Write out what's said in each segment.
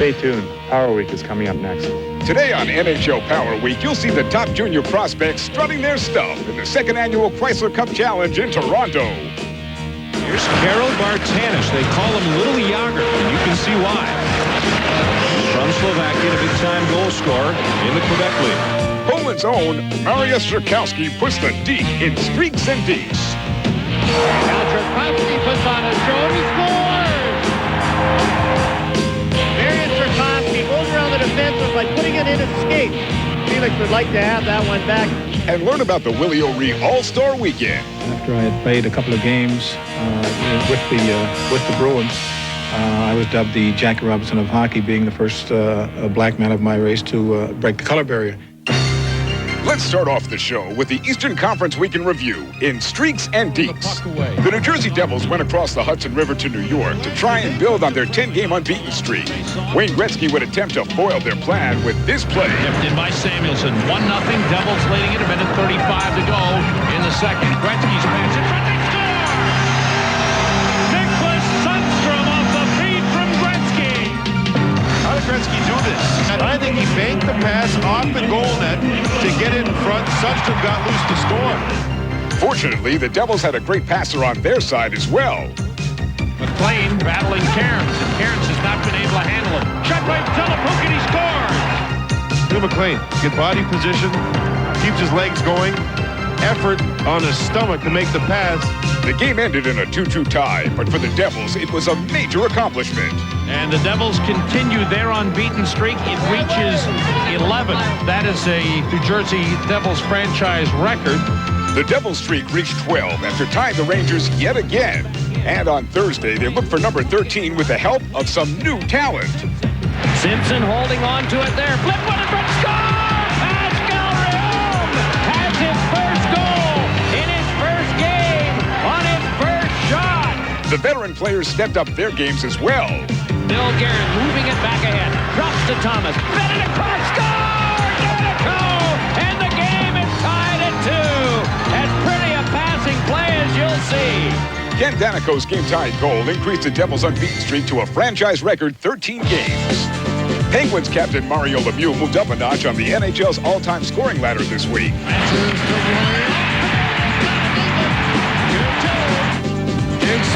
Stay tuned. Power Week is coming up next. Today on NHL PowerWeek, you'll see the top junior prospects strutting their stuff in the second annual Chrysler Cup Challenge in Toronto. Here's Karol Bartanis. They call him Little Yager, and you can see why. From Slovakia, a big-time goal scorer in the Quebec League. Poland's own Mariusz Czerkowski puts the D in streaks and deeks. Now Czerkowski puts on a show and he scores! Mariusz Czerkowski goes around the defense by putting it in his skate. Felix would like to have that one back. And learn about the Willie All-Star Weekend. After I had played a couple of games with the Bruins, I was dubbed the Jackie Robinson of hockey, being the first black man of my race to break the color barrier. Let's start off the show with the Eastern Conference Weekend Review in Streaks and Deeks. The New Jersey Devils went across the Hudson River to New York to try and build on their 10-game unbeaten streak. Wayne Gretzky would attempt to foil their plan with this play. Tipped in by Samuelson. 1-0. Devils leading it. A minute 35 to go in the second. Gretzky's pass in front. They score! Nicholas Sundstrom off the feed from Gretzky. How did Gretzky do this? I think he banked the pass off the goal net to get it in front. Sundstrom got loose to score. Fortunately, the Devils had a great passer on their side as well. McLean battling Cairns, and Cairns has not been able to handle him. Shot right, Telefuk, and he scores! Bill McLean, good body position, keeps his legs going, effort on his stomach to make the pass. The game ended in a 2-2 tie, but for the Devils, it was a major accomplishment. And the Devils continue their unbeaten streak. It reaches 11. That is a New Jersey Devils franchise record. The Devils streak reached 12 after tying the Rangers yet again. And on Thursday, they look for number 13 with the help of some new talent. Simpson holding on to it there. Flip one in front, score! Pascal Réaume has his first goal in his first game on his first shot. The veteran players stepped up their games as well. Bill Guerin moving it back ahead. Drops to Thomas. Bennett across, score! Danico! And the game is tied at 2. As pretty a passing play as you'll see. Ken Danico's game-tying goal increased the Devils' unbeaten streak to a franchise record 13 games. Penguins captain Mario Lemieux moved up a notch on the NHL's all-time scoring ladder this week.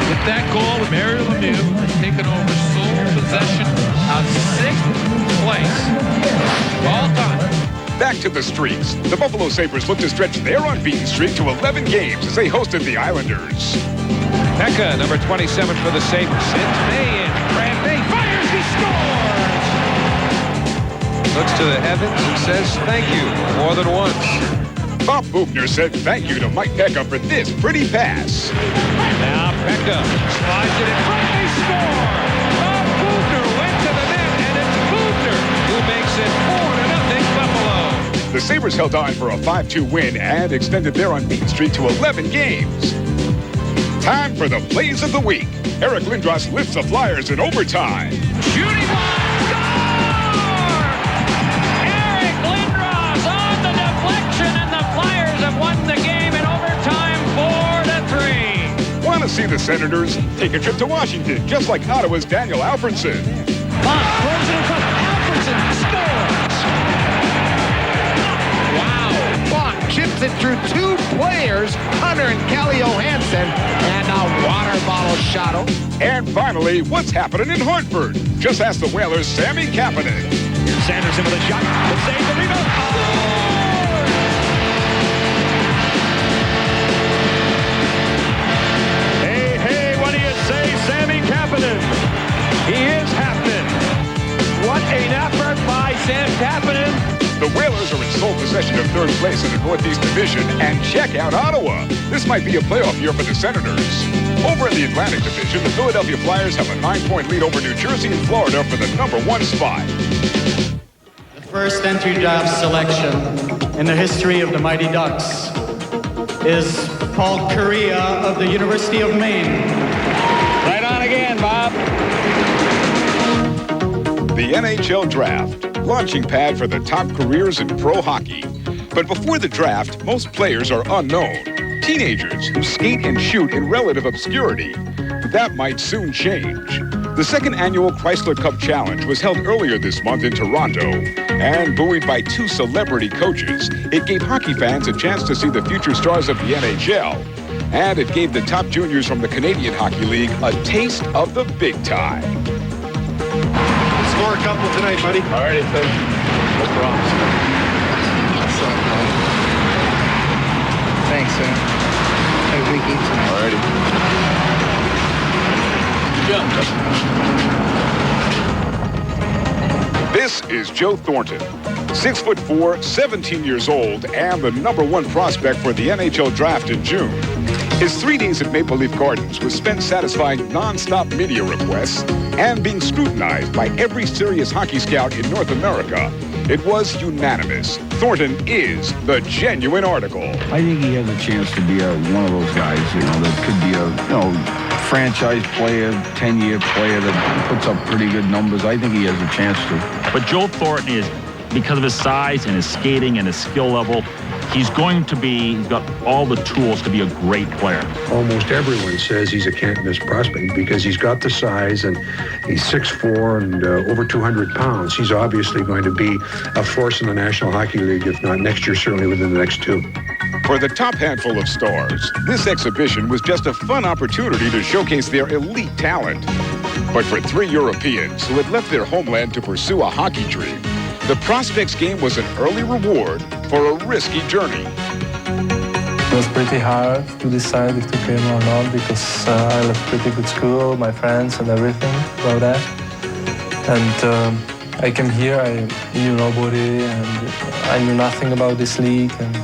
With that goal, Mario Lemieux has taken over sole possession of 6th place. All time. Back to the streaks. The Buffalo Sabres look to stretch their unbeaten streak to 11 games as they hosted the Islanders. Pekka, number 27 for the Sabres. Sends May in. Brad May fires, he scores! Looks to the heavens and says thank you more than once. Bob Bugner said thank you to Mike Pekka for this pretty pass. Now Pekka slides it in front, they score! Bob Bugner went to the net, and it's Bugner who makes it 4-0 Buffalo. The Sabres held on for a 5-2 win and extended their unbeaten streak to 11 games. Time for the plays of the week. Eric Lindros lifts the Flyers in overtime. Shooting one, score! Eric Lindros on the deflection, and the Flyers have won the game in overtime 4-3. Want to see the Senators? Take a trip to Washington, just like Ottawa's Daniel Alfredsson. Bond throws it across. Alfredsson scores! Wow! Bond chips it through 2 players, Hunter and Kelly Johansson, and a water bottle shot. And finally, what's happening in Hartford? Just ask the Whalers' Sammy Kapanen. Sanderson with a shot. The save, the rebound. Hey, what do you say, Sammy Kapanen? He is happening. What an effort by Sam Kapanen. The Whalers are in sole possession of 3rd place in the Northeast Division, and check out Ottawa. This might be a playoff year for the Senators. Over in the Atlantic Division, the Philadelphia Flyers have a 9-point lead over New Jersey and Florida for the number 1 spot. The first entry draft selection in the history of the Mighty Ducks is Paul Correa of the University of Maine. Right on again, Bob. The NHL Draft, launching pad for the top careers in pro hockey. But before the draft, most players are unknown. Teenagers who skate and shoot in relative obscurity. But that might soon change. The second annual Chrysler Cup Challenge was held earlier this month in Toronto, and buoyed by two celebrity coaches, it gave hockey fans a chance to see the future stars of the NHL, and it gave the top juniors from the Canadian Hockey League a taste of the big time. Score a couple tonight, buddy. All righty, coach. No problem. Thanks, sir. Have a great game tonight. All righty. This is Joe Thornton, 6'4", 17 years old, and the #1 prospect for the NHL draft in June. His 3 days at Maple Leaf Gardens was spent satisfying non-stop media requests and being scrutinized by every serious hockey scout in North America. It was unanimous. Thornton is the genuine article. I think he has a chance to be one of those guys, that could be a, franchise player, 10-year player that puts up pretty good numbers. I think he has a chance to. But Joe Thornton is, because of his size and his skating and his skill level, he's got all the tools to be a great player. Almost everyone says he's a can't-miss prospect because he's got the size and he's 6'4" and over 200 pounds. He's obviously going to be a force in the National Hockey League, if not next year, certainly within the next 2. For the top handful of stars, this exhibition was just a fun opportunity to showcase their elite talent. But for 3 Europeans who had left their homeland to pursue a hockey dream, the prospects game was an early reward for a risky journey. It was pretty hard to decide if to come or not because I left pretty good school, my friends and everything about that. And I came here, I knew nobody and I knew nothing about this league. And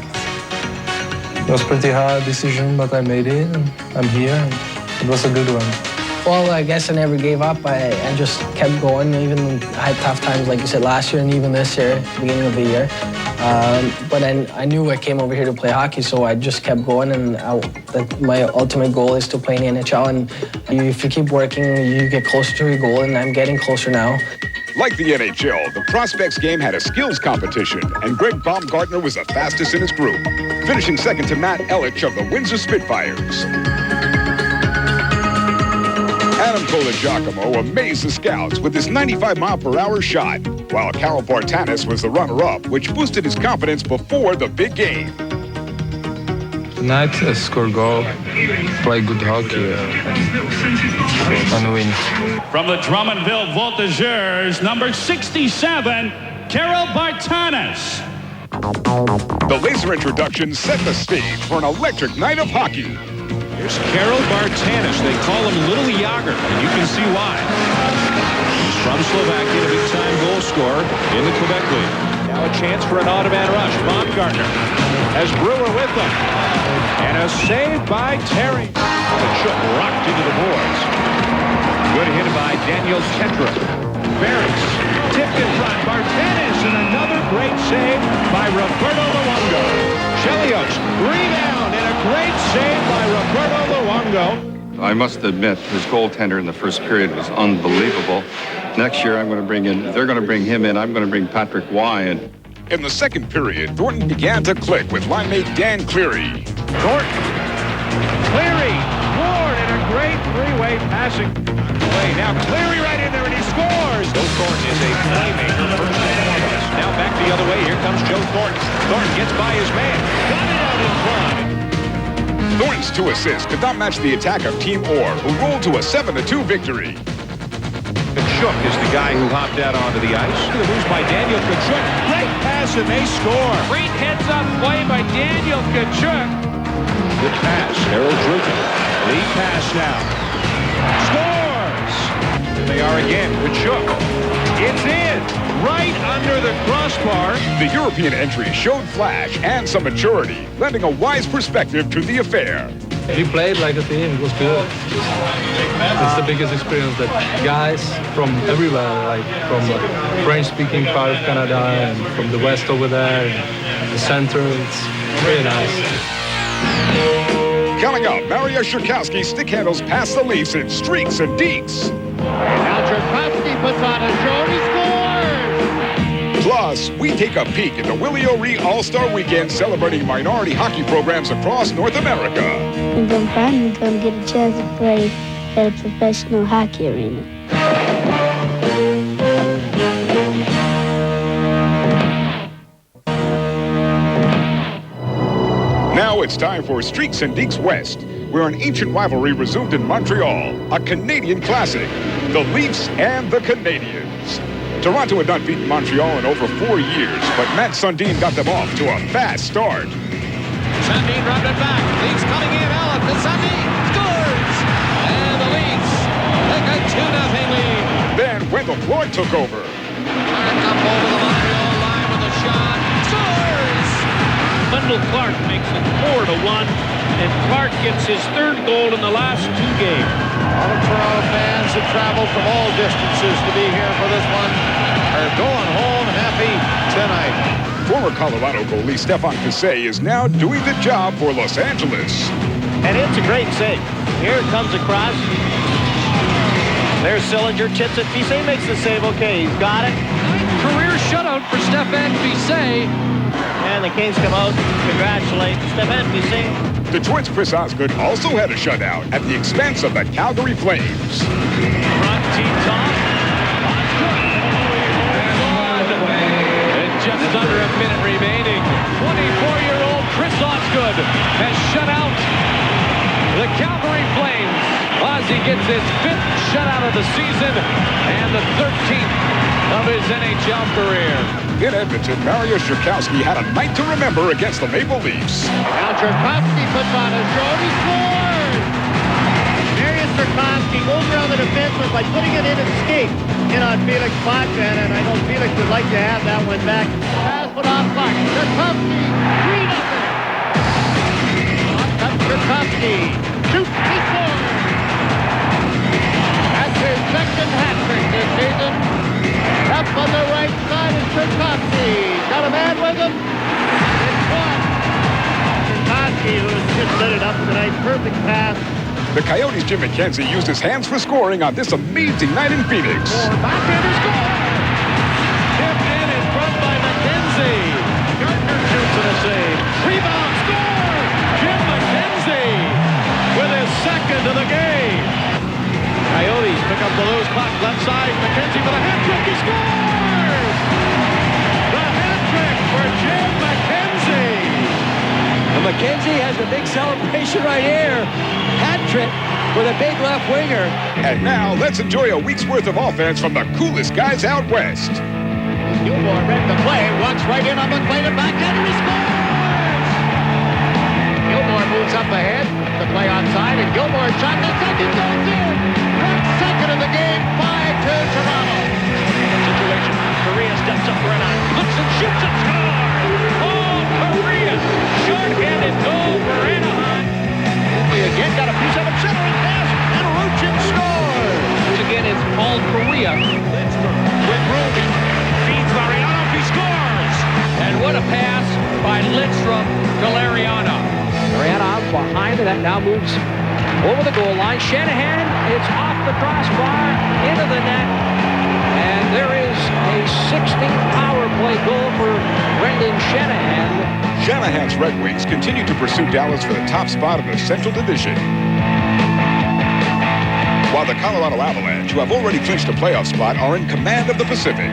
it was a pretty hard decision, but I made it and I'm here. And it was a good one. Well, I guess I never gave up. I just kept going. Even I had tough times, like you said, last year and even this year, beginning of the year. But I knew I came over here to play hockey, so I just kept going. And my ultimate goal is to play in the NHL. And if you keep working, you get closer to your goal, and I'm getting closer now. Like the NHL, the prospects game had a skills competition, and Greg Baumgartner was the fastest in his group, finishing second to Matt Ellich of the Windsor Spitfires. Adam Colagiacomo amazed the scouts with his 95-mile-per-hour shot, while Carol Bartanis was the runner-up, which boosted his confidence before the big game. Tonight, I score goal, play good hockey, and win. From the Drummondville Voltigeurs, number 67, Carol Bartanis. The laser introduction set the stage for an electric night of hockey. Here's Carol Bartanis. They call him Little Yager, and you can see why. He's from Slovakia, a big-time goal scorer in the Quebec League. Now a chance for an automatic rush. Baumgartner has Brewer with them. And a save by Terry. Kachuk rocked into the boards. Good hit by Daniel Kendrick. Barris tipped in front. Bartanis and another great save by Roberto Luongo. Chelios rebound and a great save by Roberto Luongo. I must admit, his goaltender in the first period was unbelievable. Next year, they're going to bring him in. I'm going to bring Patrick Waugh in. In the second period, Thornton began to click with line-mate Dan Cleary. Thornton, Cleary, Ward, and a great three-way passing play. Now Cleary right in there, and he scores. Joe Thornton is a playmaker first and foremost. Now back the other way. Here comes Joe Thornton. Thornton gets by his man. Got it out in front. Thornton's 2 assists could not match the attack of Team Orr, who rolled to a 7-2 victory. Kachuk is the guy who hopped out onto the ice. The moves by Daniel Kachuk. Great pass, and they score. Great heads-up play by Daniel Kachuk. Good pass. Harold Drugan. Lead pass now. Scores! Here they are again. Kachuk. It's in. Right under the crossbar. The European entry showed flash and some maturity, lending a wise perspective to the affair. We played like a team. It was good. It's the biggest experience that guys from everywhere, like from the French-speaking part of Canada and from the west over there, and the center, it's really nice. Coming up, Mario Shirkowski stick handles past the Leafs in streaks and deeks. And now Shirkowski puts on a show and he scores! Plus, we take a peek at the Willie O'Ree All-Star Weekend celebrating minority hockey programs across North America. And then finally going to get a chance to play at a professional hockey arena. Now it's time for Streaks and Deeks West, where an ancient rivalry resumed in Montreal, a Canadian classic, the Leafs and the Canadians. Toronto had not beaten Montreal in over 4 years, but Matt Sundin got them off to a fast start. Sundin rubbed it back. Leafs coming in. Allen to Sundin. Scores! And the Leafs take a 2-0 lead. Then Wendell Clark took over. Clark up over the Montreal line with a shot. Scores! Wendell Clark makes it 4-1, and Clark gets his 3rd goal in the last 2 games. All the Toronto fans that traveled from all distances to be here for this one are going home happy tonight. Former Colorado goalie Stefan Pisset is now doing the job for Los Angeles. And it's a great save. Here it comes across. There's Sillinger, chips it. Pisset makes the save. Okay, he's got it. Career shutout for Stefan Pisset. And the Kings come out. Congratulate Stefan Pisset. Detroit's Chris Osgood also had a shutout at the expense of the Calgary Flames. Front T-top. And just under a minute remaining. 24-year-old Chris Osgood has shut out the Calgary Flames. Ozzy gets his 5th shutout of the season and the 13th of his NHL career. In Edmonton, Mario Shirkowski had a night to remember against the Maple Leafs. Now Shirkowski puts on his throw. He scores! Mario Shirkowski goes around the defenseman by putting it in his skate. In on Felix Potvin, and I know Felix would like to have that one back. Pass put off Clark. Shirkowski, 3-0. Up Shirkowski. Shoots, he scores! That's his 2nd hat trick this season. Up on the right side is Shirkowski. Got a man with him. It's one. Shirkowski, who's just lit it up tonight. Perfect pass. The Coyotes' Jim McKenzie used his hands for scoring on this amazing night in Phoenix. Backhander score! Tipped in front by McKenzie. Gardner shoots and a save. Rebound score! Jim McKenzie with his 2nd of the game. Coyotes pick up the loose puck left side. McKenzie for the hat trick. He scores! The hat trick for Jim McKenzie. And McKenzie has the big celebration right here. Hat trick for the big left winger. And now let's enjoy a week's worth of offense from the coolest guys out west. Gilmore read the play, walks right in on McLean and backhander, he scores! Gilmore moves up ahead, the play onside, and Gilmore shot the second goes in! That's 2nd of the game, 5-2 Toronto. Situation, Correa steps up for an eye, looks and shoots and scores! Oh, Correa! Short-handed goal for Anaheim. Again, got a piece of it, centering pass, and Ruchin scores! Once again, it's Paul Correa. Lindstrom with room, feeds Lariano, he scores! And what a pass by Lindstrom to Lariano. Lariano out behind it, that now moves over the goal line. Shanahan, it's off the crossbar, into the net, and there is a 16th power play goal for Brendan Shanahan. Shanahan's Red Wings continue to pursue Dallas for the top spot in the Central Division. While the Colorado Avalanche, who have already clinched a playoff spot, are in command of the Pacific.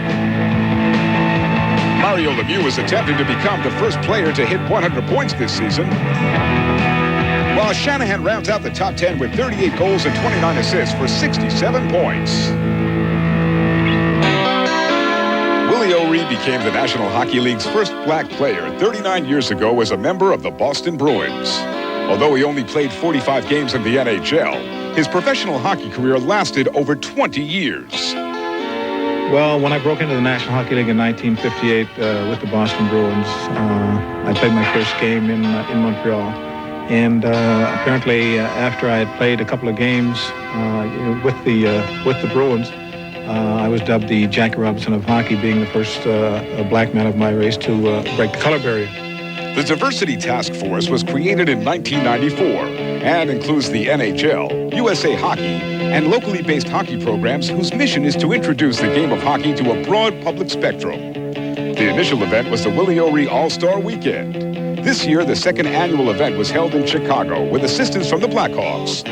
Mario Lemieux is attempting to become the first player to hit 100 points this season, while Shanahan rounds out the top 10 with 38 goals and 29 assists for 67 points. Willie O'Ree became the National Hockey League's first black player 39 years ago as a member of the Boston Bruins. Although he only played 45 games in the NHL, his professional hockey career lasted over 20 years. Well, when I broke into the National Hockey League in 1958 with the Boston Bruins, I played my first game in Montreal. And apparently, after I had played a couple of games with the Bruins, I was dubbed the Jackie Robinson of hockey, being the first black man of my race to break the color barrier. The Diversity Task Force was created in 1994 and includes the NHL, USA Hockey, and locally based hockey programs whose mission is to introduce the game of hockey to a broad public spectrum. The initial event was the Willie O'Ree All-Star Weekend. This year, the second annual event was held in Chicago with assistance from the Blackhawks.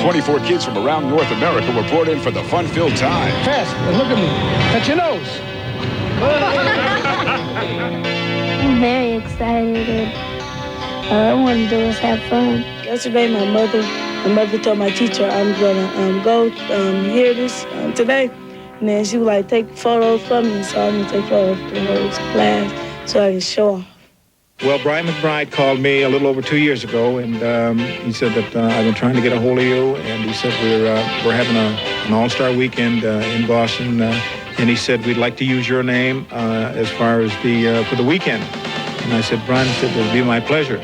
24 kids from around North America were brought in for the fun-filled time. Fast, look at me. Touch your nose. I'm very excited. All I want to do is have fun. Yesterday, my mother told my teacher I'm gonna go hear this today, and then she would like take photos for me, so I'm gonna take photos for her class so I can show off. Well, Brian McBride called me a little over 2 years ago, and he said that I've been trying to get a hold of you, and he said we're having an all-star weekend in Boston, and he said we'd like to use your name as far as for the weekend. And I said, Brian, it would be my pleasure.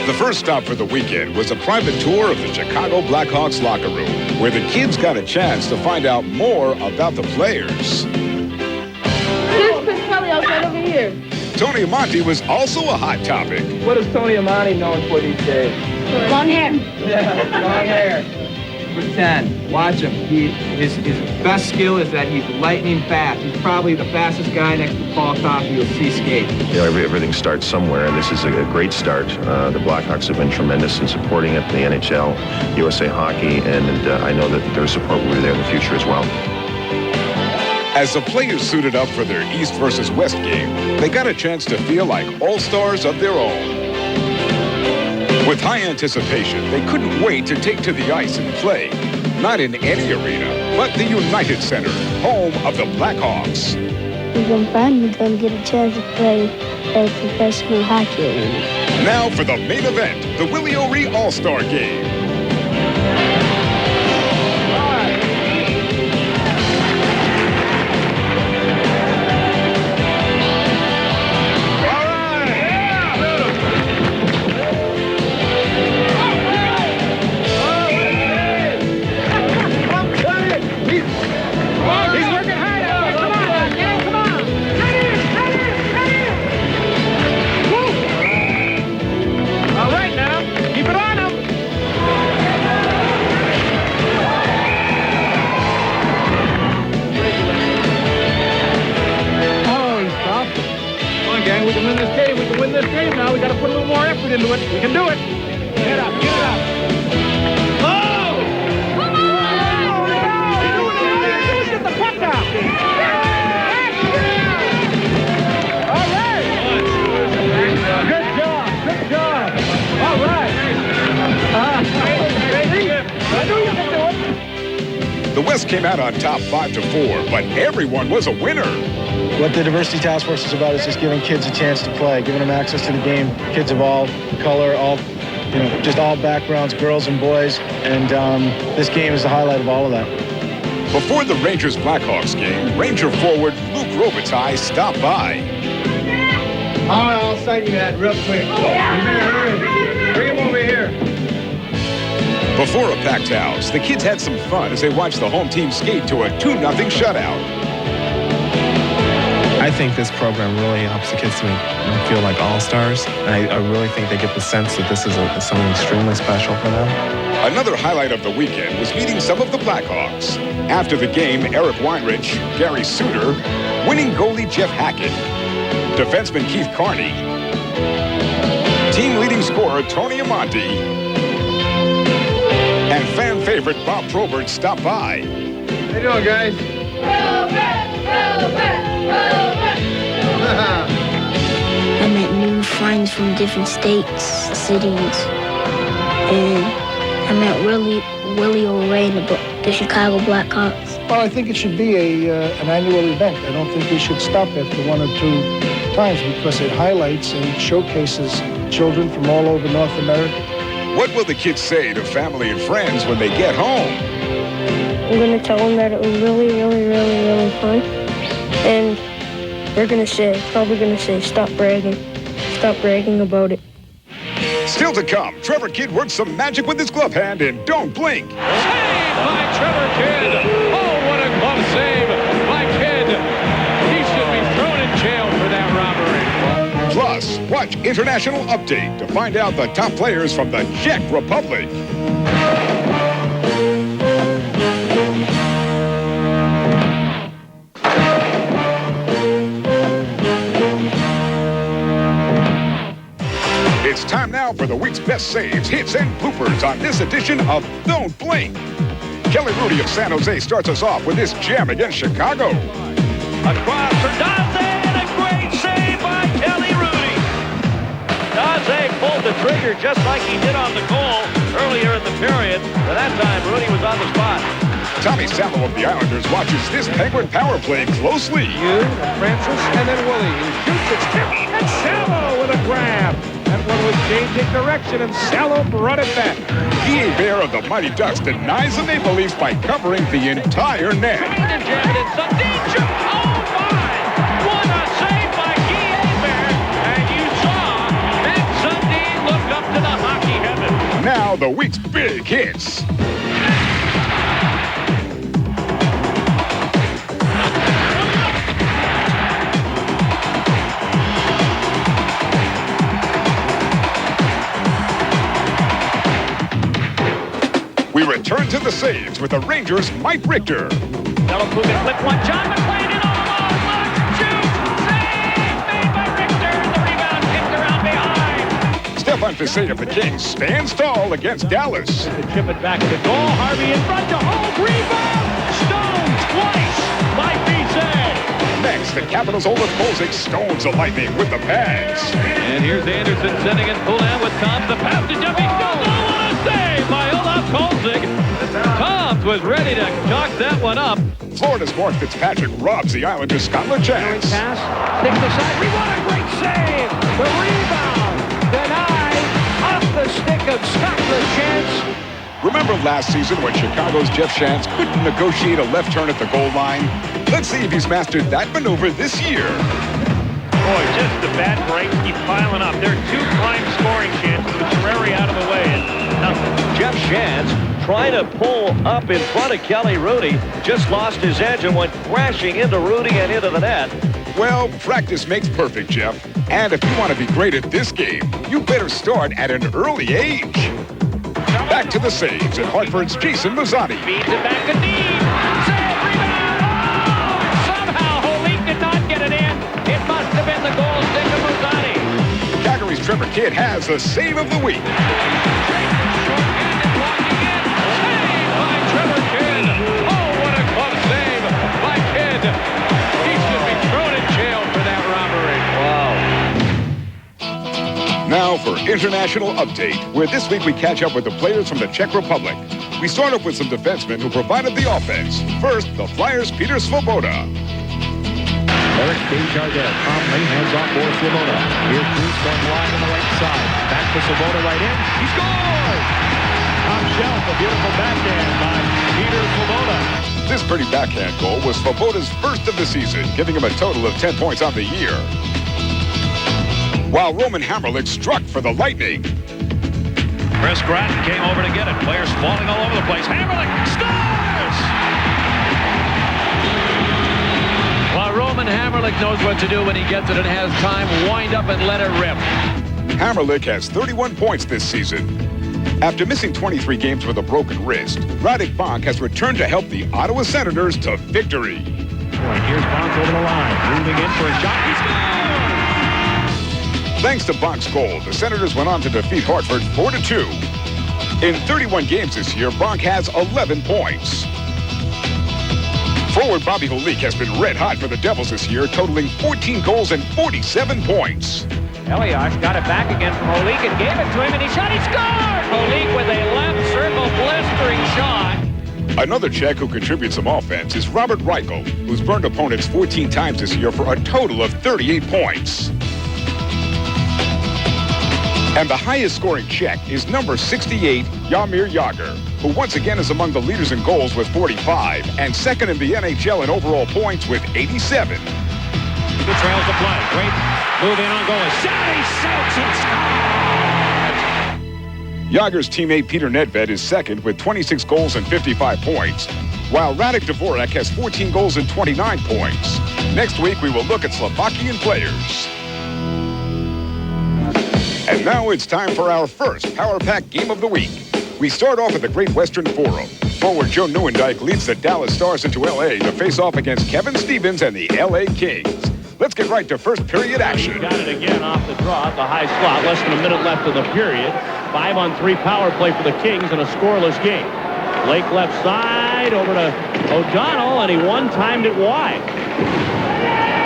The first stop for the weekend was a private tour of the Chicago Blackhawks locker room, where the kids got a chance to find out more about the players. Here's Chris Kelly outside over here. Tony Amonte was also a hot topic. What is Tony Amonte known for these days? Long hair. Yeah, long hair. Number 10, watch him. His best skill is that he's lightning fast. He's probably the fastest guy next to Paul Coffey you'll see skate. You know, everything starts somewhere, and this is a great start. The Blackhawks have been tremendous in supporting it, the NHL, USA Hockey, and I know that their support will be there in the future as well. As the players suited up for their East versus West game, they got a chance to feel like all-stars of their own. With high anticipation, they couldn't wait to take to the ice and play. Not in any arena, but the United Center, home of the Blackhawks. I'm finally going to get a chance to play at a professional hockey arena. Now for the main event, the Willie O'Ree All-Star Game. We can win this game. We can win this game now. We got to put a little more effort into it. We can do it. Get up. Get it up. Oh! Come on! Get the puck out. All right. Good job. Good job. All right. I knew you could do it. The West came out on top 5-4, but everyone was a winner. What the Diversity Task Force is about is just giving kids a chance to play, giving them access to the game. Kids of all color, just all backgrounds, girls and boys, and this game is the highlight of all of that. Before the Rangers-Blackhawks game, Ranger forward Luke Robitaille stopped by. All right, I'll sign you that real quick. You better hurry. Bring him over here. Before a packed house, the kids had some fun as they watched the home team skate to a 2-0 shutout. I think this program really helps the kids to feel like all-stars. And I really think they get the sense that this is something extremely special for them. Another highlight of the weekend was meeting some of the Blackhawks. After the game, Eric Weinrich, Gary Suter, winning goalie Jeff Hackett, defenseman Keith Carney, team leading scorer Tony Amonte, and fan favorite Bob Probert stopped by. How you doing, guys? I met new friends from different states, cities, and I met Willie O'Ree and the Chicago Blackhawks. Well, I think it should be an annual event. I don't think we should stop after 1 or 2 times because it highlights and showcases children from all over North America. What will the kids say to family and friends when they get home? I'm going to tell them that it was really, really, really, really fun. And they're probably going to say, stop bragging about it. Still to come, Trevor Kidd works some magic with his glove hand and don't blink. Saved by Trevor Kidd. Oh, what a glove save by Kidd. He should be thrown in jail for that robbery. Plus, watch International Update to find out the top players from the Czech Republic. It's time now for the week's best saves, hits, and bloopers on this edition of Don't Blink. Kelly Rudy of San Jose starts us off with this gem against Chicago. Across for Daze, and a great save by Kelly Rudy. Daze pulled the trigger just like he did on the goal earlier in the period, but that time Rudy was on the spot. Tommy Sallow of the Islanders watches this Penguin power play closely. You, Francis, and then Willie, who shoots it, tipped, and Sallow with a grab. That one was changing direction, and Sallow brought it back. Guy Bear of the Mighty Ducks denies the Maple Leafs by covering the entire net. And jammed it, some danger. Oh my! What a save by Guy Bear, and you saw Matt Sundin look up to the hockey heaven. Now the week's big hits. We return to the saves with the Rangers' Mike Richter. That'll move it, flip one, John McClain in on the ball, look, shoot, save, made by Richter, the rebound kicked around behind. Stefan Fiset of the Kings stands tall against Dallas. To chip it back to the goal, Harvey in front to hold, rebound, Stone twice by Fiset. Next, the Capitals' Olaf Kolzig stones the Lightning with the pads. And here's Anderson sending it full down with Toms, the pass to Duffy, what a save by Olaf Kolzig. Toms was ready to chalk that one up. Florida's Mark Fitzpatrick robs the Islanders' Scotland chance. Pass, sticks aside, what a great save! The rebound, denied, off the stick of Scotland chance. Remember last season when Chicago's Jeff Shantz couldn't negotiate a left turn at the goal line? Let's see if he's mastered that maneuver this year. Boy, just the bad breaks keep piling up. There are two prime scoring chances with Terreri out of the way. Now, Jeff Shantz trying to pull up in front of Kelly Rudy, just lost his edge and went crashing into Rudy and into the net. Well, practice makes perfect, Jeff. And if you want to be great at this game, you better start at an early age. Back to the saves at Hartford's Jason Mazzani. Feeds it back to Dean. Save, rebound. Oh! Somehow Holik did not get it in. It must have been the goal stick of Mazzani. Calgary's Trevor Kidd has the save of the week. Short-handed walking in. Saved by Trevor Kidd. Oh, what a club save by Kidd. He should be thrown in jail for that robbery. Wow. Now for International Update, where this week we catch up with the players from the Czech Republic. We start off with some defensemen who provided the offense. First, the Flyers' Peter Svoboda. Eric Desjardins calmly hands off for Svoboda. Here's Bruce going wide on the right side. Back to Svoboda right in. He scores! Top shelf, a beautiful backhand by Peter Svoboda. This pretty backhand goal was Svoboda's first of the season, giving him a total of 10 points on the year. While Roman Hamrlik struck for the Lightning. Chris Gratton came over to get it. Players falling all over the place. Hamrlik scores! While Roman Hamrlik knows what to do when he gets it and has time, wind up and let it rip. Hamrlik has 31 points this season. After missing 23 games with a broken wrist, Radek Bonk has returned to help the Ottawa Senators to victory. Here's Bonk over the line. Moving in for a shot. He scores! Thanks to Bonk's goal, the Senators went on to defeat Hartford 4-2. In 31 games this year, Bonk has 11 points. Forward Bobby Holik has been red hot for the Devils this year, totaling 14 goals and 47 points. Elias got it back again from Holik and gave it to him, and he shot. He scored! Holik with a left circle blistering shot. Another Czech who contributes some offense is Robert Reichel, who's burned opponents 14 times this year for a total of 38 points. And the highest scoring Czech is number 68, Jaromír Jágr, who once again is among the leaders in goals with 45 and second in the NHL in overall points with 87. He trails the play. Great move in on goal. He shoots and scores! Jágr's teammate Peter Nedved is second with 26 goals and 55 points, while Radek Dvorak has 14 goals and 29 points. Next week, we will look at Slovakian players. And now it's time for our first Power Pack Game of the Week. We start off at the Great Western Forum. Forward Joe Nieuwendyk leads the Dallas Stars into L.A. to face off against Kevin Stevens and the L.A. Kings. Let's get right to first period action. Got it again off the draw at the high slot. Less than a minute left in the period. 5-on-3 power play for the Kings in a scoreless game. Blake left side over to O'Donnell, and he one-timed it wide.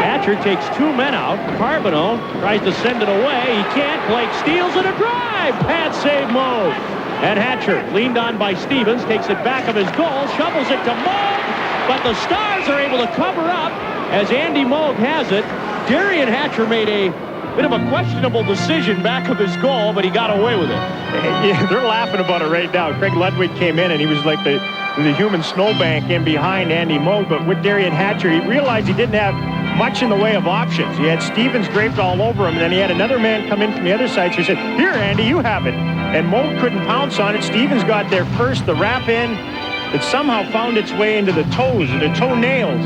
Hatcher takes 2 men out. Carbonneau tries to send it away. He can't. Blake steals it, a drive. Pad save Moog. And Hatcher, leaned on by Stevens, takes it back of his goal, shovels it to Moog, but the Stars are able to cover up as Andy Moog has it. Darian Hatcher made a bit of a questionable decision back of his goal, but he got away with it. Yeah, they're laughing about it right now. Craig Ludwig came in, and he was like the human snowbank in behind Andy Moog, but with Darian Hatcher, he realized he didn't have much in the way of options. He had Stevens draped all over him, and then he had another man come in from the other side, so he said, "Here, Andy, you have it." And Moog couldn't pounce on it. Stevens got there first. The wrap in, it somehow found its way into the toes, the toenails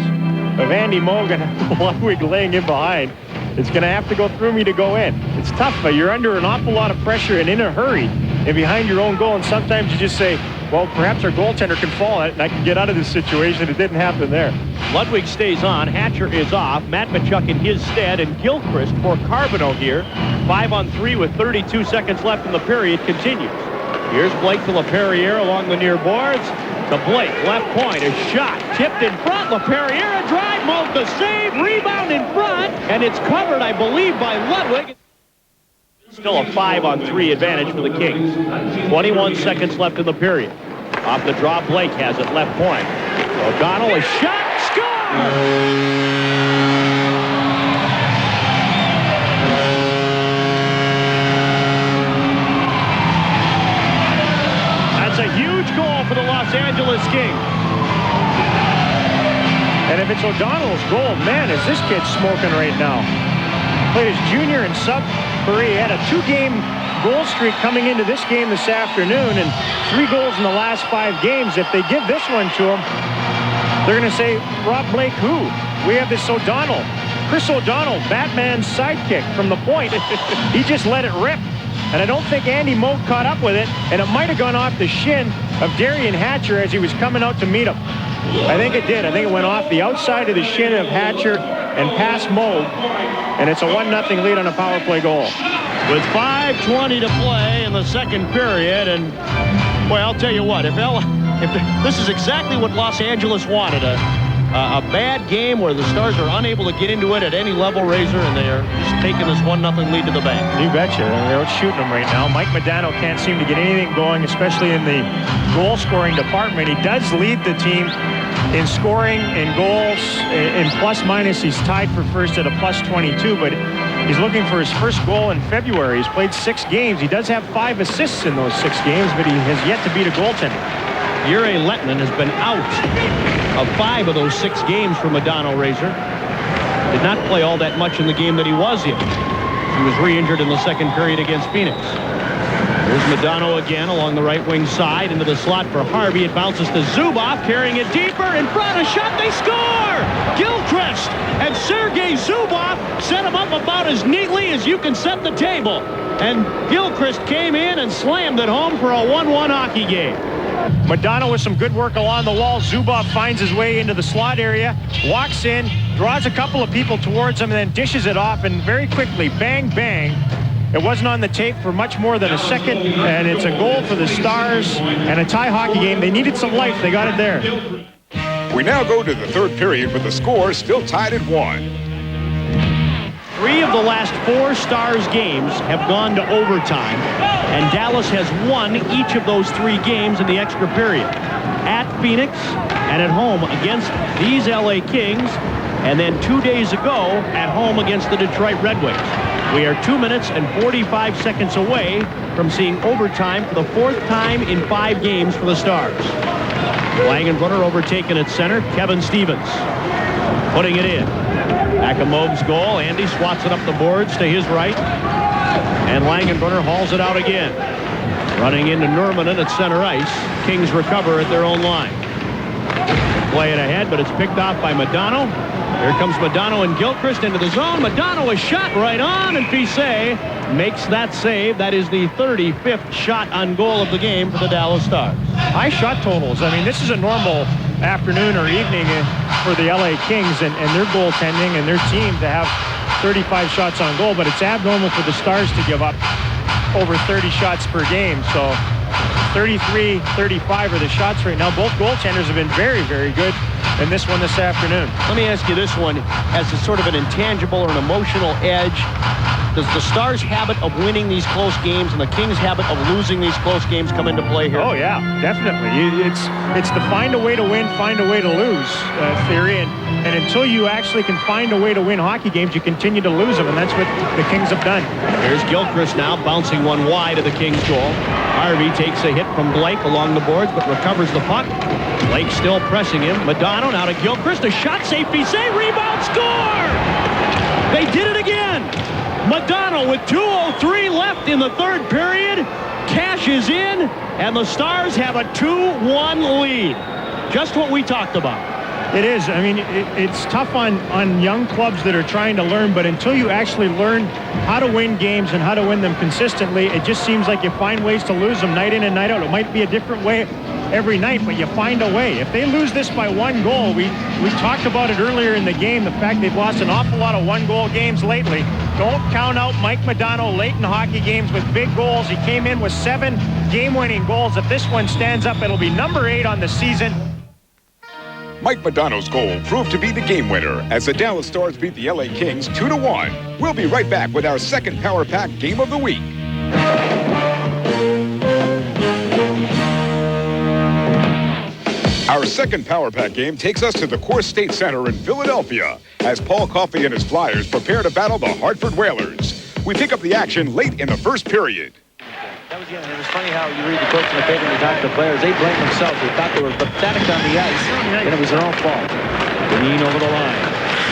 of Andy Moog, and Ludwig laying in behind. It's going to have to go through me to go in. It's tough, but you're under an awful lot of pressure and in a hurry and behind your own goal, and sometimes you just say, well, perhaps our goaltender can fall on it and I can get out of this situation. It didn't happen there. Ludwig stays on. Hatcher is off. Matt Tkachuk in his stead, and Gilchrist for Carbonneau here. 5-on-3 with 32 seconds left in the period continues. Here's Blake to LaPerriere along the near boards. To Blake, left point, a shot, tipped in front. LaPerriere, a drive, Moog the save, rebound in front, and it's covered, I believe, by Ludwig. Still a 5-on-3 advantage for the Kings. 21 seconds left in the period. Off the draw, Blake has it, left point. O'Donnell, a shot, score! Goal for the Los Angeles Kings. And if it's O'Donnell's goal, man, is this kid smoking right now. Played his junior in Sub Korea. Had a 2-game goal streak coming into this game this afternoon, and 3 goals in the last 5 games. If they give this one to him, they're going to say, Rob Blake who? We have this O'Donnell. Chris O'Donnell, Batman's sidekick from the point. He just let it rip. And I don't think Andy Moog caught up with it, and it might have gone off the shin of Darian Hatcher as he was coming out to meet him. I think it did. I think it went off the outside of the shin of Hatcher and past Moog, and it's a 1-0 lead on a power play goal. With 5:20 to play in the second period, and, well, I'll tell you what, if this is exactly what Los Angeles wanted, a bad game where the Stars are unable to get into it at any level, Razor, and they are just taking this 1-0 lead to the bank. You betcha. They're out shooting them right now. Mike Modano can't seem to get anything going, especially in the goal-scoring department. He does lead the team in scoring, in goals, in plus-minus. He's tied for first at a +22, but he's looking for his first goal in February. He's played 6 games. He does have 5 assists in those 6 games, but he has yet to beat a goaltender. Jure Lehtinen has been out of 5 of those 6 games for Modano, Razor. Did not play all that much in the game that he was in. He was re-injured in the second period against Phoenix. Here's Modano again along the right wing side into the slot for Harvey. It bounces to Zubov, carrying it deeper in front. A shot, they score! Gilchrist and Sergei Zubov set him up about as neatly as you can set the table. And Gilchrist came in and slammed it home for a 1-1 hockey game. Modano with some good work along the wall. Zubov finds his way into the slot area, walks in, draws a couple of people towards him, and then dishes it off, and very quickly, bang, bang. It wasn't on the tape for much more than a second, and it's a goal for the Stars and a tie hockey game. They needed some life. They got it there. We now go to the third period with the score still tied at 1. 3 of the last 4 Stars games have gone to overtime, and Dallas has won each of those 3 games in the extra period. At Phoenix and at home against these LA Kings, and then 2 days ago at home against the Detroit Red Wings. We are 2 minutes and 45 seconds away from seeing overtime for the 4th time in 5 games for the Stars. Langenbrunner overtaken at center. Kevin Stevens putting it in. Back of Moog's goal. Andy swats it up the boards to his right. And Langenbrunner hauls it out again. Running into Nurminen at center ice. Kings recover at their own line. Play it ahead, but it's picked off by Modano. Here comes Modano and Gilchrist into the zone. Modano, a shot right on, and Fisset makes that save. That is the 35th shot on goal of the game for the Dallas Stars. High shot totals. I mean, this is a normal afternoon or evening for the LA Kings and their goaltending and their team to have 35 shots on goal, but it's abnormal for the Stars to give up over 30 shots per game. So 33, 35 are the shots right now. Both goaltenders have been very, very good in this one this afternoon. Let me ask you this one as a sort of an intangible or an emotional edge. Does the Stars' habit of winning these close games and the Kings' habit of losing these close games come into play here? Oh, yeah, definitely. It's the find a way to win, find a way to lose theory. And until you actually can find a way to win hockey games, you continue to lose them. And that's what the Kings have done. Here's Gilchrist now bouncing one wide of the Kings' goal. Harvey takes a hit from Blake along the boards, but recovers the puck. Blake still pressing him. Madonna now to Gilchrist. A shot, safety save, rebound, score! They did it again! Madonna with 2:03 left in the third period cashes in, and the Stars have a 2-1 lead. Just what we talked about. It is. I mean, it's tough on young clubs that are trying to learn, but until you actually learn how to win games and how to win them consistently, it just seems like you find ways to lose them night in and night out. It might be a different way every night, but you find a way. If they lose this by 1 goal, we talked about it earlier in the game, the fact they've lost an awful lot of 1-goal games lately. Don't count out Mike Modano late in hockey games with big goals. He came in with 7 game-winning goals. If this one stands up, it'll be number 8 on the season. Mike Modano's goal proved to be the game winner as the Dallas Stars beat the LA Kings 2-1. We'll be right back with our second Power Pack Game of the Week. Our second Power Pack game takes us to the Core State Center in Philadelphia as Paul Coffey and his Flyers prepare to battle the Hartford Whalers. We pick up the action late in the first period. It was funny how you read the quotes in the paper and you talk to the players. They blame themselves. They thought they were pathetic on the ice, and it was their own fault. Deneen over the line.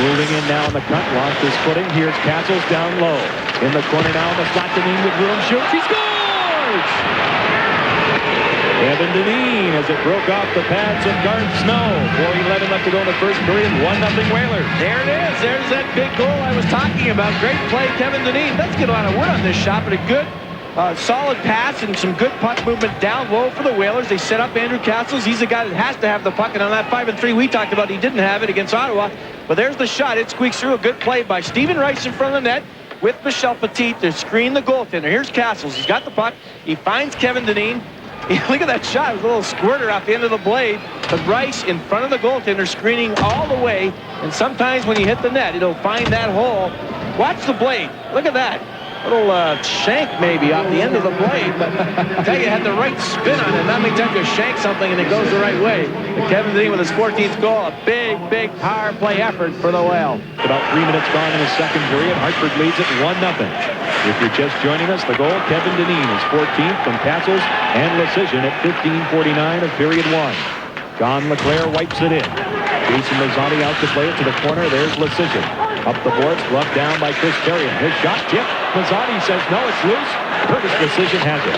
Moving in now in the cut. Lost his footing. Here's Castles down low. In the corner now in the slot. Deneen with room. Shoots. He scores! Kevin Deneen as it broke off the pads of Garth Snow. 4:11 left to go in the first period. 1-0 Whalers. There it is. There's that big goal I was talking about. Great play, Kevin Deneen. Let's get a lot of wood on this shot, but a good solid pass and some good puck movement down low for the Whalers. They set up Andrew Castles. He's the guy that has to have the puck. And on that 5-3 we talked about, he didn't have it against Ottawa. But there's the shot. It squeaks through. A good play by Stephen Rice in front of the net with Michel Petit to screen the goaltender. Here's Castles. He's got the puck. He finds Kevin Deneen. Look at that shot. It was a little squirter off the end of the blade. But Rice in front of the goaltender screening all the way. And sometimes when you hit the net, it'll find that hole. Watch the blade. Look at that. Little shank maybe off the end of the blade, but I tell you, it had the right spin on it. Not many times you shank something and it goes the right way. But Kevin Deneen with his 14th goal, a big power play effort for the Whale. About 3 minutes gone in the second period. Hartford leads it 1-0. If you're just joining us, the goal, Kevin Deneen is 14th from Castles and Lecision at 15:49 of period 1. John LeClaire wipes it in. Jason Mazzotti out to play it to the corner. There's Lecision. Up the boards, gloved down by Chris Terrien. His shot chip. Mazzotti says no, it's loose. Curtis Lecision has it.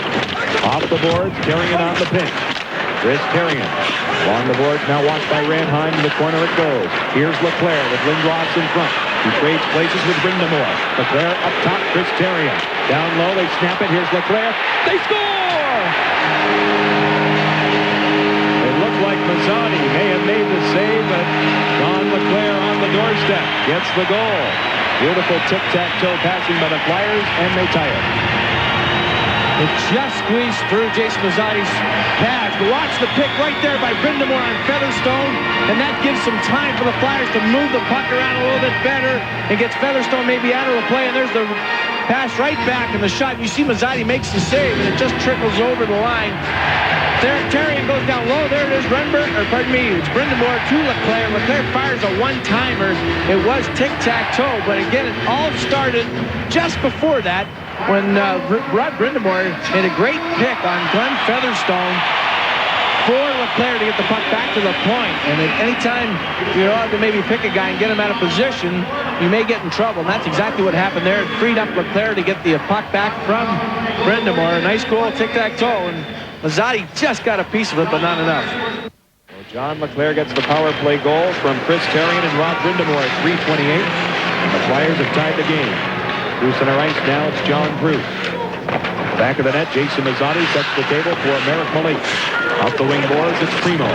Off the boards, Terrien on the pinch. Chris Terrien. Along the boards, now watched by Ranheim. In the corner it goes. Here's LeClaire with Lindros in front. He trades places with Brindamore. LeClaire up top, Chris Terrien. Down low, they snap it. Here's LeClaire. They score! It looked like Mazzotti may have made the save, but Don LeClaire on the doorstep gets the goal. Beautiful tic-tac-toe passing by the Flyers, and they tie it. It just squeezed through Jason Mazzotti's pads. But watch the pick right there by Brindamore on Featherstone, and that gives some time for the Flyers to move the puck around a little bit better and gets Featherstone maybe out of the play, and there's the pass right back in the shot. You see Mazzotti makes the save, and it just trickles over the line. Terrien goes down low. There it is. It's Brindamore to LeClaire. LeClaire fires a one-timer. It was tic-tac-toe, but again, it all started just before that when Rod Brindamore made a great pick on Glenn Featherstone for LeClaire to get the puck back to the point. And at any time you're allowed to maybe pick a guy and get him out of position, you may get in trouble. And that's exactly what happened there. It freed up LeClaire to get the puck back from Brindamore. A nice goal, tic-tac-toe. And Mazzotti just got a piece of it, but not enough. Well, John LeClaire gets the power play goal from Chris Terrien and Rod Brindamore at 3:28. And the Flyers have tied the game. Through center ice now, it's John Bruce. Back of the net, Jason Mazzotti sets the table for Merrick Malik. Out the wing boards, it's Primo.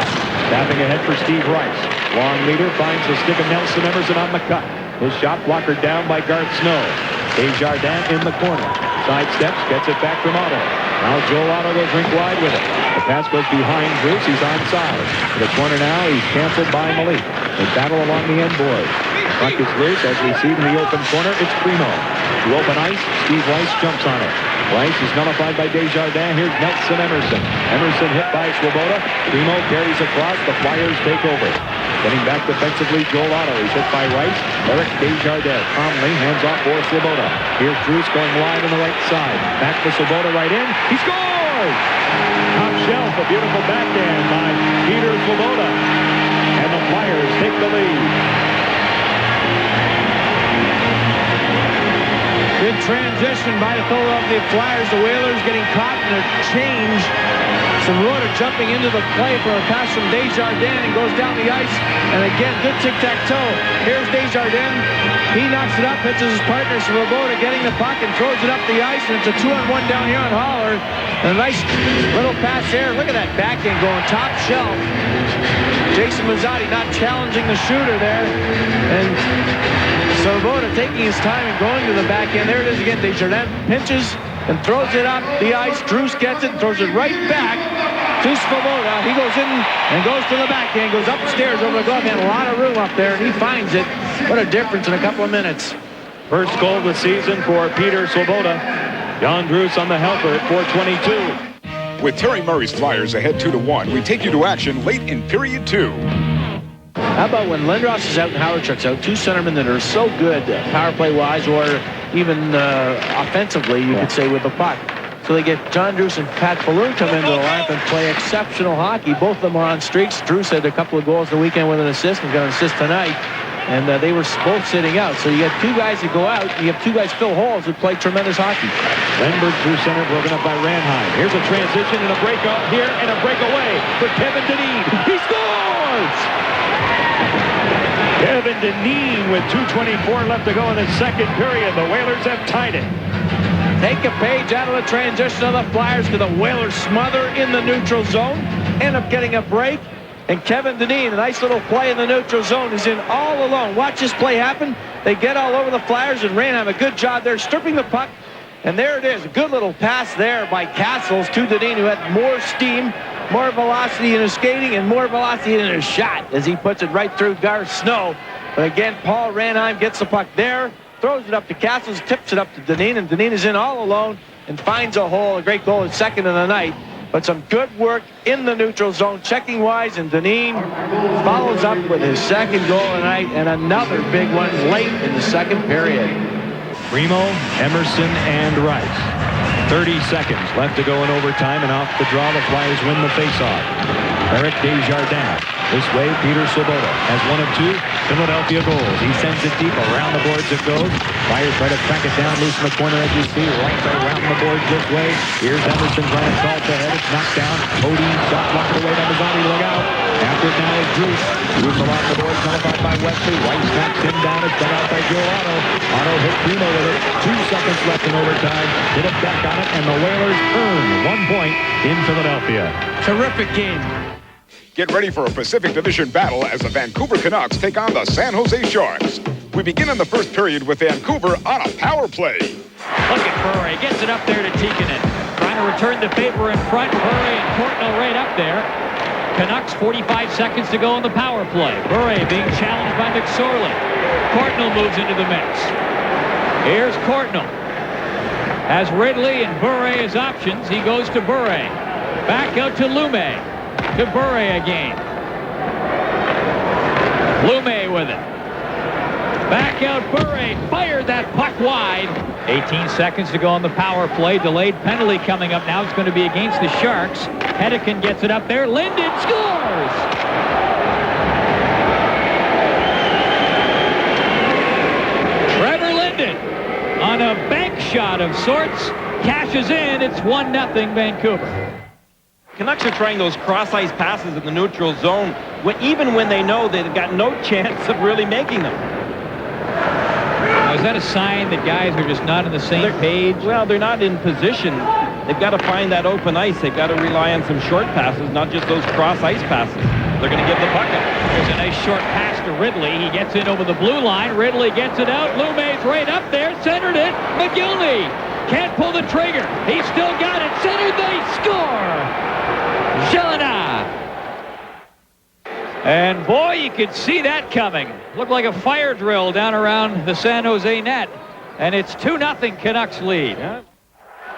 Tapping ahead for Steve Rice. Long leader finds the stick of Nelson Emerson on the cut. His shot blocker down by Garth Snow. Desjardins in the corner. Sidesteps, gets it back from Otto. Now Joel Otto goes rink wide with it. The pass goes behind Bruce. He's onside. To the corner now. He's canceled by Malik. They battle along the end board. Puck is loose as we see in the open corner. It's Primo. To open ice, Steve Rice jumps on it. Rice is nullified by Desjardins. Here's Nelson Emerson. Emerson hit by Swoboda. Primo carries across. The Flyers take over. Getting back defensively, Joel Otto. He's hit by Rice. Eric Desjardins calmly hands off for Swoboda. Here's Bruce going wide on the right side. Back to Swoboda right in. He scores! Top shelf, a beautiful backhand by Peter Swoboda. And the Flyers take the lead. Good transition by the Philadelphia Flyers. The Whalers getting caught in a change. Swoboda jumping into the play for a pass from Desjardins and goes down the ice. And again, good tic-tac-toe. Here's Desjardins. He knocks it up, hits his partner Swoboda getting the puck and throws it up the ice. And it's a 2-on-1 down here on Haller. And a nice little pass there. Look at that backhand going top shelf. Jason Mazzotti not challenging the shooter there. And Swoboda taking his time and going to the backhand. There it is again. Desjardins pinches and throws it up the ice. Druce gets it and throws it right back to Swoboda. He goes in and goes to the backhand, goes upstairs over the glove hand. A lot of room up there, and he finds it. What a difference in a couple of minutes. First goal of the season for Peter Swoboda. John Druce on the helper at 4:22. With Terry Murray's Flyers ahead 2-1, we take you to action late in period 2. How about when Lindros is out and Howardchuk's out, two centermen that are so good power play-wise or even offensively, you could say, with the puck. So they get John Druce and Pat Falloon come into the lineup and play exceptional hockey. Both of them are on streaks. Druce had a couple of goals the weekend with an assist and got an assist tonight. And they were both sitting out. So you got two guys that go out. You have two guys fill holes that play tremendous hockey. Lindbergh through center, broken up by Ranheim. Here's a transition and a breakout here and a breakaway for Kevin Dineen. He scores! Kevin Dineen with 2:24 left to go in the second period. The Whalers have tied it. Take a page out of the transition of the Flyers to the Whalers smother in the neutral zone. End up getting a break. And Kevin Dineen, a nice little play in the neutral zone, is in all alone. Watch this play happen. They get all over the Flyers, and Ranheim, a good job there, stripping the puck. And there it is, a good little pass there by Castles to Dineen, who had more steam, more velocity in his skating, and more velocity in his shot, as he puts it right through Garth Snow. But again, Paul Ranheim gets the puck there, throws it up to Castles, tips it up to Dineen, and Dineen is in all alone and finds a hole. A great goal, his second of the night. But some good work in the neutral zone, checking wise, and Dineen follows up with his second goal tonight and another big one late in the second period. Primo, Emerson, and Rice. 30 seconds left to go in overtime, and off the draw, the Flyers win the faceoff. Eric Desjardins. This way, Peter Swoboda has one of two Philadelphia goals. He sends it deep around the boards it goes. Flyers try to track it down loose in the corner as you see. Right around the boards this way. Here's Emerson trying to salt ahead. It's knocked down. Cody shot blocked away by Mazzotti. Look out. After it now is Druce. Druce along the boards, nullified by Wesley. Rice knocks him down. It's dug out by Joe Otto. Otto hit Primo with it. 2 seconds left in overtime. Hit a back on it, and the Whalers earn 1 point in Philadelphia. Terrific game. Get ready for a Pacific Division battle as the Vancouver Canucks take on the San Jose Sharks. We begin in the first period with Vancouver on a power play. Look at Bure. Gets it up there to Tikkanen. Trying to return the favor in front. Bure and Courtnall right up there. Canucks 45 seconds to go on the power play. Bure being challenged by McSorley. Courtnall moves into the mix. Here's Courtnall. Has Ridley and Bure as options. He goes to Bure. Back out to Lume. To Bure again. Lume with it. Back out Bure. Fired that puck wide. 18 seconds to go on the power play. Delayed penalty coming up now. It's going to be against the Sharks. Hedeken gets it up there. Linden scores! Trevor Linden on a bank shot of sorts. Cashes in. It's 1-0 Vancouver. Canucks are trying those cross-ice passes in the neutral zone, even when they know they've got no chance of really making them. Now, is that a sign that guys are just not on the same page? Well, they're not in position they've got to find that open ice. They've got to rely on some short passes, not just those cross ice passes. They're going to give the puck up. There's a nice short pass to Ridley. He gets in over the blue line. Ridley gets it out. Lume's right up there. Centered it. McGillney can't pull the trigger. He's still got it. Centered. They score. Jelena. And boy, you could see that coming. Looked like a fire drill down around the San Jose net. And it's 2-0 Canucks lead.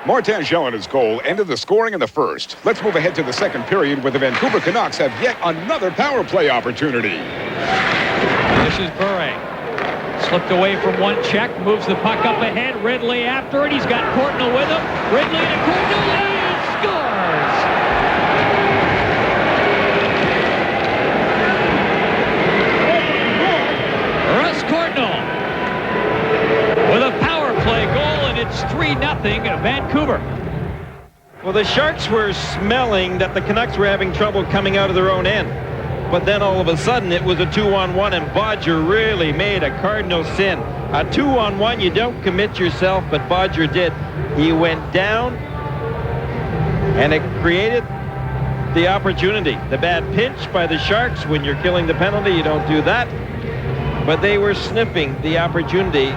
Martin Jelena's goal ended the scoring in the first. Let's move ahead to the second period where the Vancouver Canucks have yet another power play opportunity. This is Bure. Slipped away from one check, moves the puck up ahead. Ridley after it. He's got Courtnall with him. Ridley to Courtnall and scores! Russ Courtnall with a power play goal, and it's 3-0 Vancouver. Well, the Sharks were smelling that the Canucks were having trouble coming out of their own end. But then all of a sudden it was a 2-on-1, and Bodger really made a cardinal sin. A 2-on-1, you don't commit yourself, but Bodger did. He went down, and it created the opportunity. The bad pinch by the Sharks. When you're killing the penalty, you don't do that. But they were sniffing the opportunity.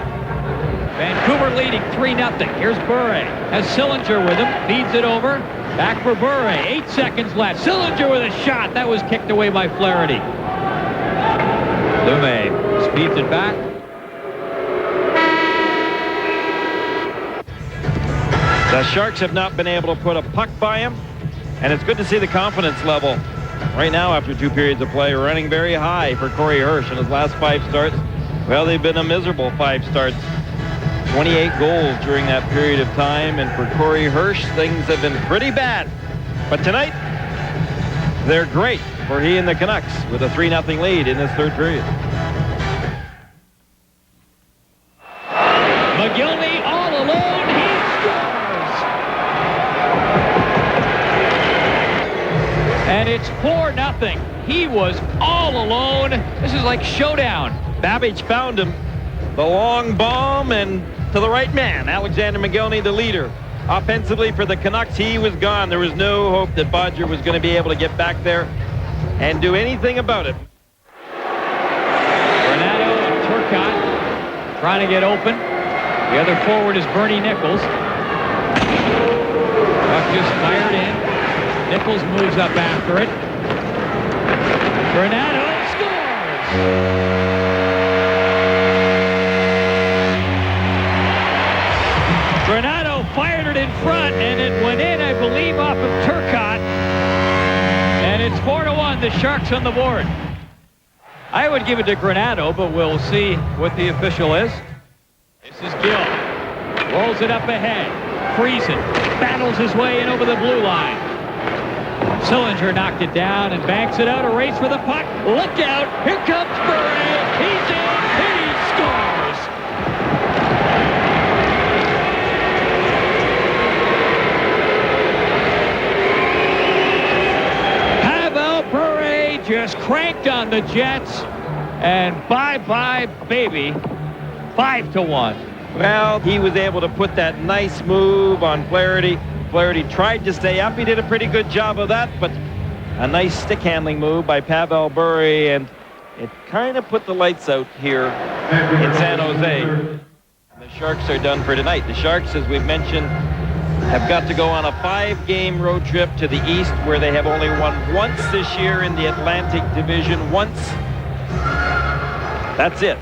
Vancouver leading 3-0. Here's Bure. Has Sillinger with him. Feeds it over. Back for Bure. 8 seconds left. Sillinger with a shot. That was kicked away by Flaherty. Lume speeds it back. The Sharks have not been able to put a puck by him, and it's good to see the confidence level right now after 2 periods of play running very high for Corey Hirsch in his last 5 starts. Well, they've been a miserable 5 starts. 28 goals during that period of time, and for Corey Hirsch, things have been pretty bad. But tonight, they're great for he and the Canucks with a 3-0 lead in this third period. McGillney all alone. He scores! And it's 4-0. He was all alone. This is like showdown. Babbage found him. The long bomb, and to the right man, Alexander McGillney, the leader. Offensively for the Canucks, he was gone. There was no hope that Bodger was going to be able to get back there and do anything about it. Renato and Turcotte trying to get open. The other forward is Bernie Nichols. Puck just fired in. Nichols moves up after it. Renato scores! Renato fired it in front, and it went in, I believe, off of Turcotte. And it's 4-1, the Sharks on the board. I would give it to Granato, but we'll see what the official is. This is Gill. Rolls it up ahead. Friesen battles his way in over the blue line. Sillinger knocked it down and banks it out. A race for the puck. Look out. Here comes Bure. He's in. He scores. Just cranked on the Jets, and bye-bye, baby, 5-1. Well, he was able to put that nice move on Flaherty. Flaherty tried to stay up. He did a pretty good job of that, but a nice stick-handling move by Pavel Bure, and it kind of put the lights out here in San Jose. The Sharks are done for tonight. The Sharks, as we've mentioned, have got to go on a 5-game road trip to the East, where they have only won once this year in the Atlantic Division. Once. That's it.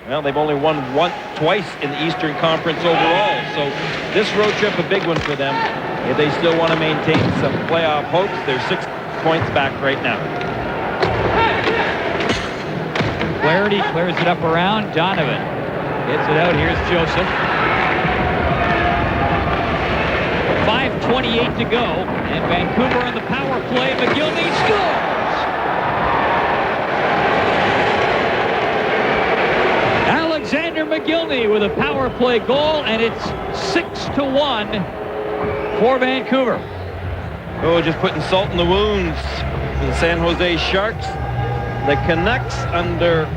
Well, they've only won twice in the Eastern Conference overall. So this road trip, a big one for them. If they still want to maintain some playoff hopes, they're 6 points back right now. Flaherty clears it up around. Donovan gets it out. Here's Joseph. 5:28 to go, and Vancouver on the power play. McGillney scores! Alexander McGillney with a power play goal, and it's 6-1 for Vancouver. Oh, just putting salt in the wounds for the San Jose Sharks. The Canucks under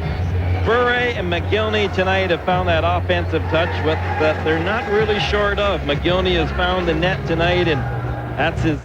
Bure and McGillney tonight have found that offensive touch that they're not really short of. McGillney has found the net tonight, and that's his